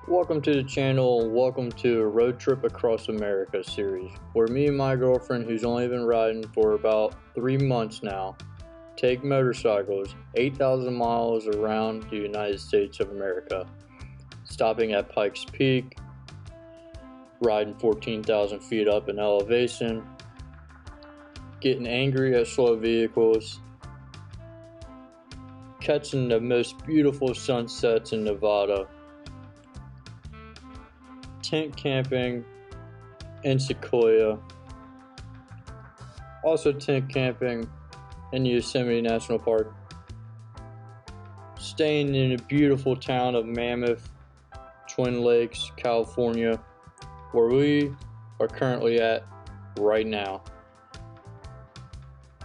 Welcome to the channel and welcome to a road trip across America series, where me and my girlfriend, who's only been riding for about 3 months now, take motorcycles 8,000 miles around the United States of America, stopping at Pikes Peak, riding 14,000 feet up in elevation, getting angry at slow vehicles, catching the most beautiful sunsets in Nevada, tent camping in Sequoia, also tent camping in Yosemite National Park, staying in the beautiful town of Mammoth, Twin Lakes, California, where we are currently at right now.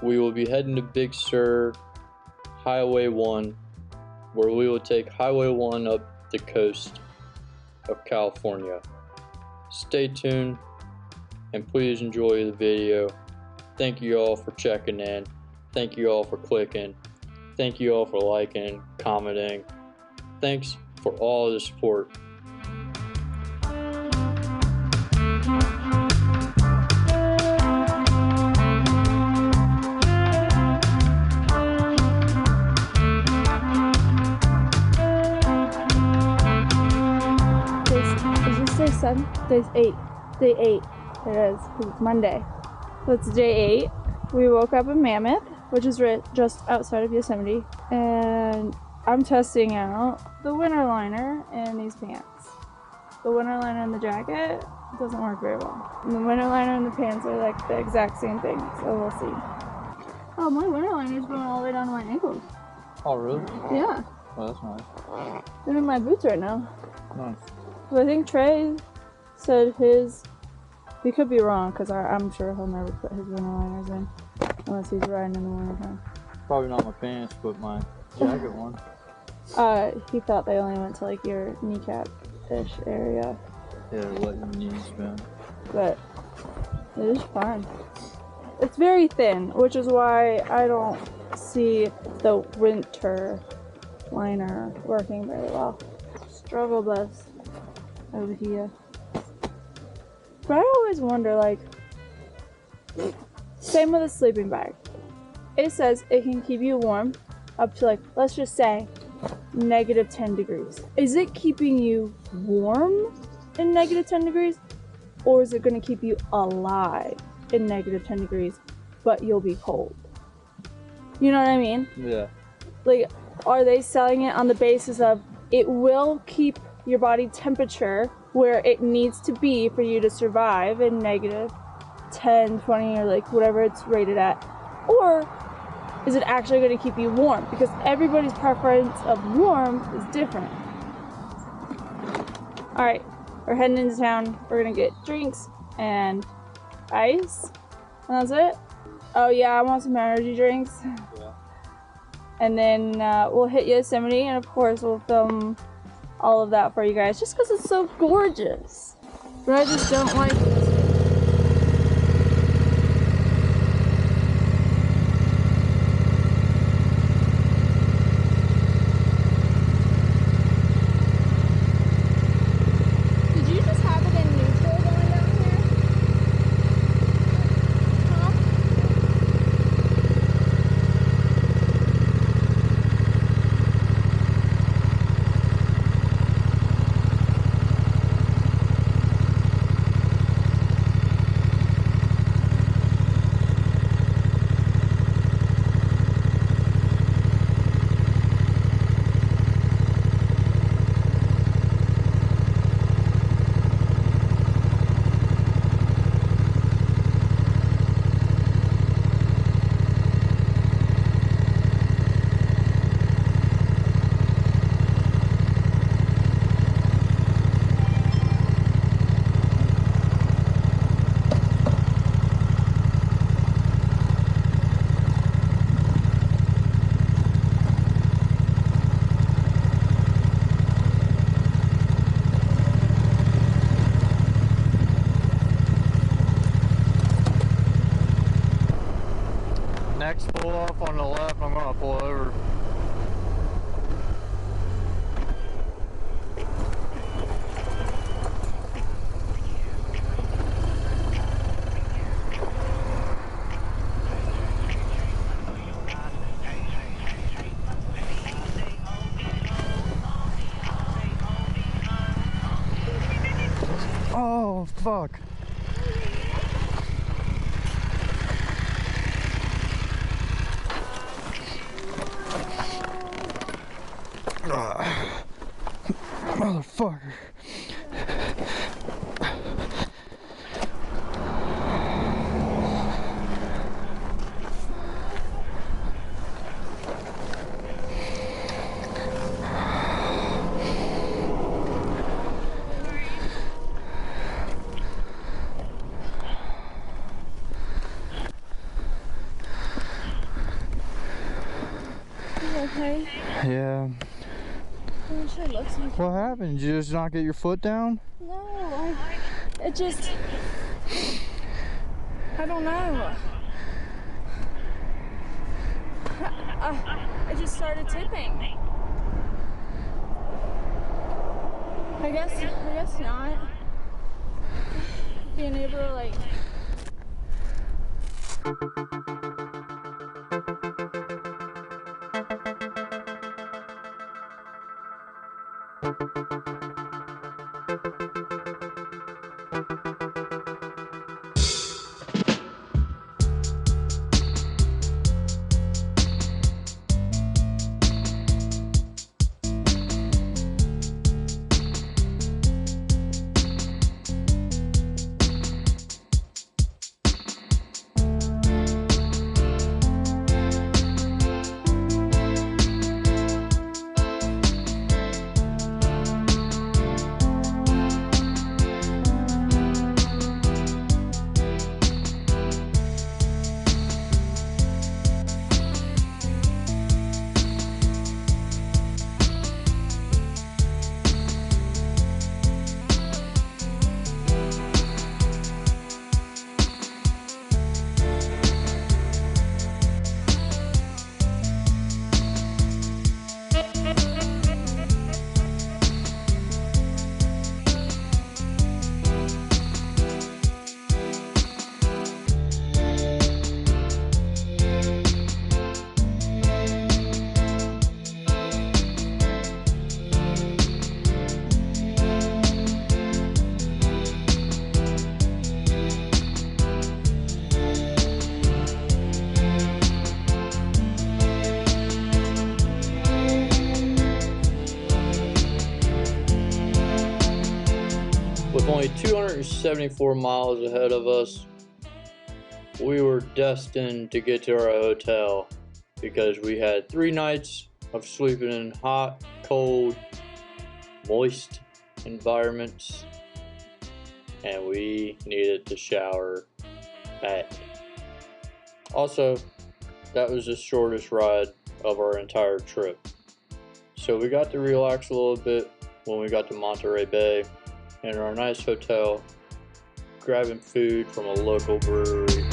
We will be heading to Big Sur, Highway 1, where we will take Highway 1 up the coast of California. Stay tuned and please enjoy the video. Thank you all for checking in. Thank you all for clicking. Thank you all for liking, commenting. Thanks for all the support. Day's 8. Day 8. It is, because it's Monday. So it's day 8. We woke up in Mammoth, which is just outside of Yosemite, and I'm testing out the winter liner in these pants. The winter liner in the jacket doesn't work very well. And the winter liner and the pants are like the exact same thing, so we'll see. Oh, my winter liner's going all the way down to my ankles. Oh, really? Yeah. Oh, that's nice. They're in my boots right now. Nice. So I think Trey said his, he could be wrong because I'm sure he'll never put his winter liners in unless he's riding in the winter time. Probably not my pants, but my jacket one. He thought they only went to like your kneecap-ish area. Yeah, let your knees bend. But it is fun. It's very thin, which is why I don't see the winter liner working very well. Struggle bus over here. But I always wonder, like, same with a sleeping bag. It says it can keep you warm up to, like, let's just say -10 degrees. Is it keeping you warm in -10 degrees? Or is it going to keep you alive in -10 degrees, but you'll be cold? You know what I mean? Yeah. Like, are they selling it on the basis of it will keep your body temperature where it needs to be for you to survive in -10, 20, or like whatever it's rated at? Or is it actually going to keep you warm? Because everybody's preference of warm is different. Alright, we're heading into town. We're going to get drinks and ice. And that's it. Oh yeah, I want some energy drinks. Yeah. And then we'll hit Yosemite, and of course we'll film all of that for you guys, just because it's so gorgeous. But I just don't like it. Next pull off on the left, I'm gonna pull over. Oh, fuck. Motherfucker. Okay. Yeah. I'm sure it looks like. What happened? Did you just not get your foot down? No, it just, I don't know. I just started tipping. I guess not. Being able to like. With only 274 miles ahead of us, we were destined to get to our hotel because we had 3 nights of sleeping in hot, cold, moist environments, and we needed to shower bad. Also, that was the shortest ride of our entire trip. So we got to relax a little bit when we got to Monterey Bay in our nice hotel, grabbing food from a local brewery.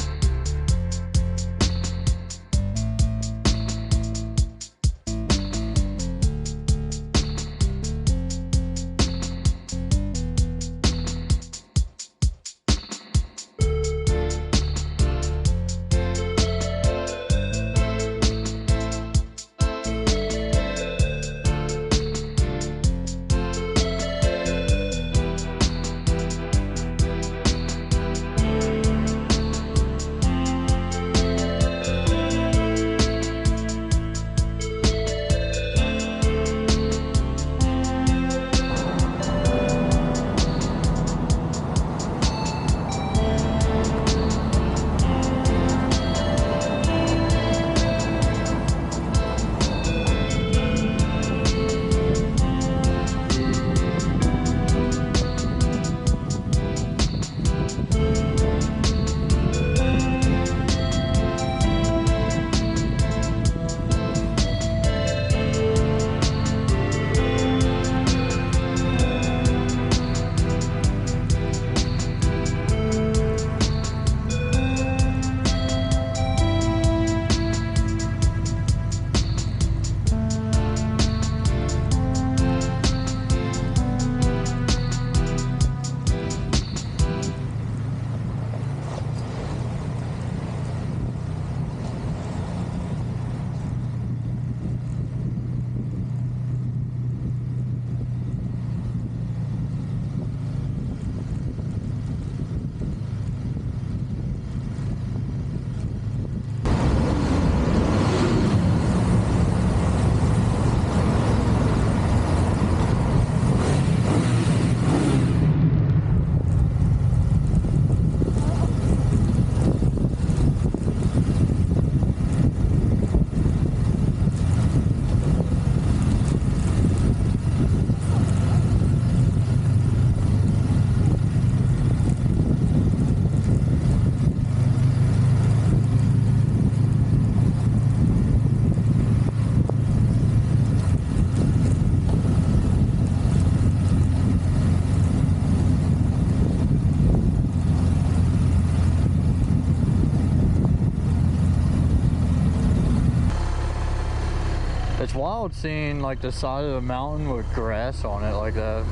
wild seeing like the side of a mountain with grass on it like that.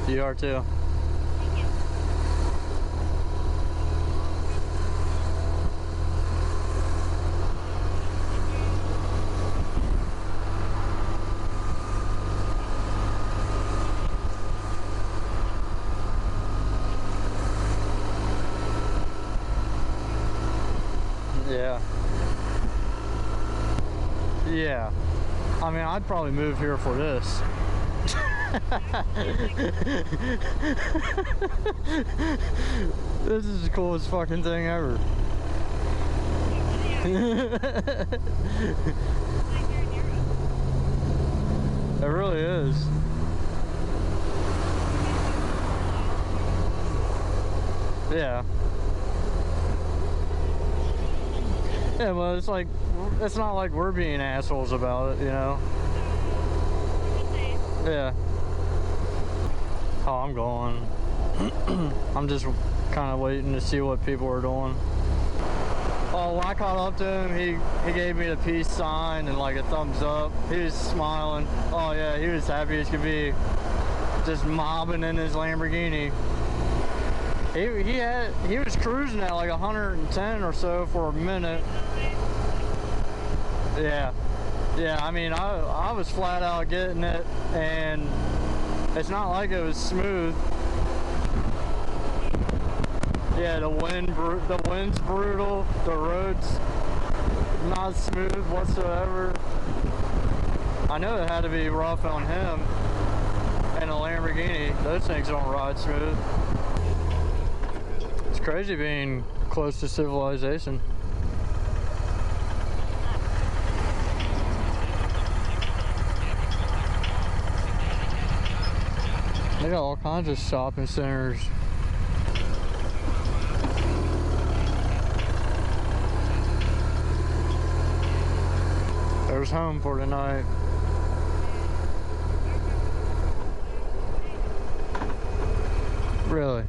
You are too. Yeah. Yeah. I mean, I'd probably move here for this. This is the coolest fucking thing ever. It really is. Yeah. Yeah, well, it's like, it's not like we're being assholes about it, you know? Yeah. Oh, I'm going. I'm just kind of waiting to see what people are doing. Oh, when I caught up to him, he gave me the peace sign and like a thumbs up. He was smiling. Oh yeah, he was happy as could be, just mobbing in his Lamborghini. He was cruising at like 110 or so for a minute. Yeah, I mean, I was flat out getting it, and it's not like it was smooth. Yeah, the wind's brutal, the road's not smooth whatsoever. I know it had to be rough on him and a Lamborghini. Those things don't ride smooth. It's crazy being close to civilization. They got all kinds of shopping centers. There's home for tonight. Really?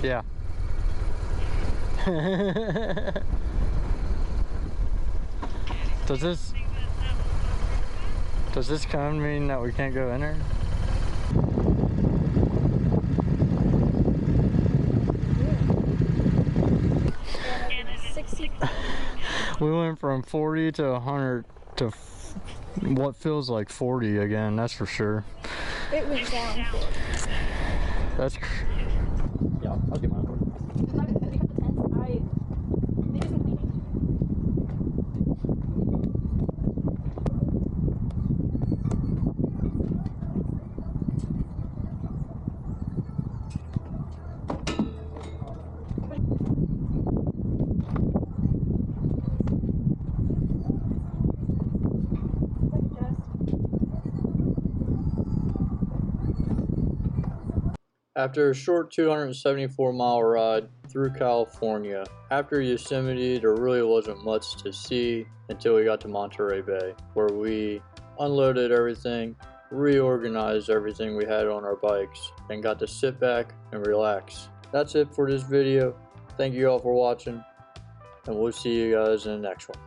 Yeah. Does this kind of mean that we can't go in there? We went from 40 to 100 to what feels like 40 again, that's for sure. It went down. That's yeah, I'll get mine. After a short 274-mile ride through California, after Yosemite, there really wasn't much to see until we got to Monterey Bay, where we unloaded everything, reorganized everything we had on our bikes, and got to sit back and relax. That's it for this video. Thank you all for watching, and we'll see you guys in the next one.